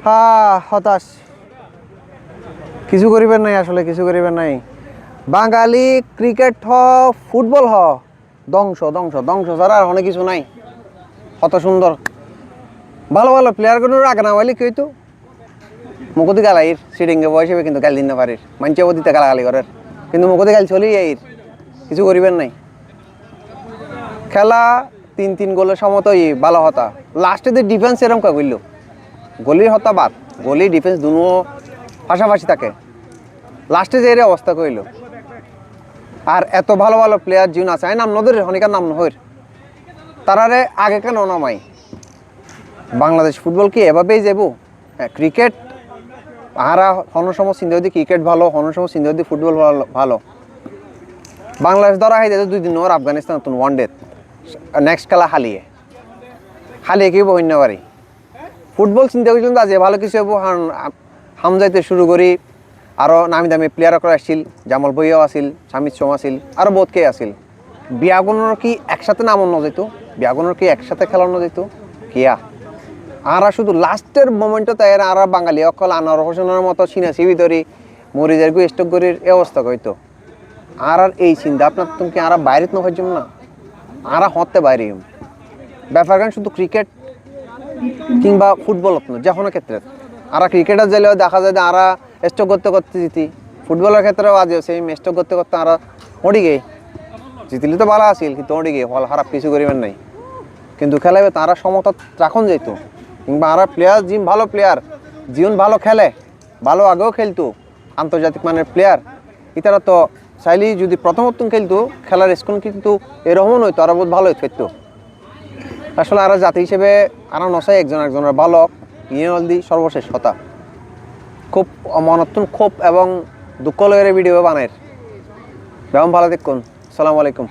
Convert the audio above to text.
হতাশ, কিছু করিবেন নাই, আসলে কিছু করিবেন নাই। বাঙালি ক্রিকেট ফুটবল ধ্বংস ধ্বংস ধ্বংস ছাড়া আর অনেক কিছু নাই। কত সুন্দর ভালো ভালো প্লেয়ারগুলোর আগে নামাইলে কি হইতো, মুখতি গালাইর সিটিংয়ে বয়সে কিন্তু গাল দিতে পারির, মানুষে দিতে গালাগালি করার, কিন্তু মুখতি গাল চলি যাইর, কিছু করিবেন নাই। খেলা 3-3 গোলের সমতই ভালো হতা, লাস্টে যে ডিফেন্স এরকম কা করল, গলির হতা বাদ, গলি ডিফেন্স দুনো পাশাপাশি থাকে, লাস্টে যে এর অবস্থা কইল। আর এত ভালো ভালো প্লেয়ার জীবন আছে, আই নাম নদীর হনিকার নাম নহর, তারারে আগে কেন নামাই? বাংলাদেশ ফুটবল কি এভাবেই যাব? ক্রিকেট আরা হনসম চিন্তা যদি ক্রিকেট ভালো, হনসম চিন্তা যদি ফুটবল ভালো। বাংলাদেশ ধরা হয় 2 দিন ওর আফগানিস্তান নতুন ওয়ানডে, নেক্সট খেলা হালিয়ে কি বন্য পারি। ফুটবল চিন্তা করছিলাম আজ ভালো কিছু হবো, হামজাইতে শুরু করি, আরও নামি দামি প্লেয়ার করে আসছিল, জামাল বইয়াও আসিল, সামিদ সোম আসিল, আরও বহুত কে আসিল। বিয়াগুনের কি একসাথে নামানো যেত? বিয়াগুনের কি একসাথে খেলানো যেত? কিয়া আরা শুধু লাস্টের মোমেন্টে তাই আর বাঙালি অকল আনোয়ার হোসেনের মতো সিনাসি ভিতরে মরিজের গু স্টক করির এ অবস্থা কইতো। আর এই চিন্তা আপনার তুমি কি আরা বাইরে না হইম না, আরা হতে বাইরে ব্যাপার গান শুধু ক্রিকেট কিংবা ফুটবল না, যে কোনো ক্ষেত্রে আরা ক্রিকেটার যাইলেও দেখা যায় যে আরা স্টক করতে করতে জিতি, ফুটবলের ক্ষেত্রেও আজ সেই স্টক করতে করতে আরা ওড়ি গে জিতলে তো ভালো আসিল, কিন্তু ওড়ি গে ফল খারাপ কিছু করিবেন নাই। কিন্তু খেলাবে তারা সমতা রাখন যেত, কিংবা আরা প্লেয়ার জিম ভালো প্লেয়ার, জীবন ভালো খেলে, ভালো আগেও খেলতো, আন্তর্জাতিক মানের প্লেয়ার, ইতারা তো চাইলেই যদি প্রথমত খেলতো খেলার স্কুল কিন্তু এরকমও নয়তো, আরও বহুত ভালো খেলতো। আসলে আরা জাতি হিসেবে আরা নসাই একজনের ভালো ইয়ে দি সর্বশেষ কথা, খুব মনত্তন ক্ষোভ এবং দুঃখ লয়ের ভিডিও বানায়। বেগম ভালো দেখুন, আসসালামু আলাইকুম।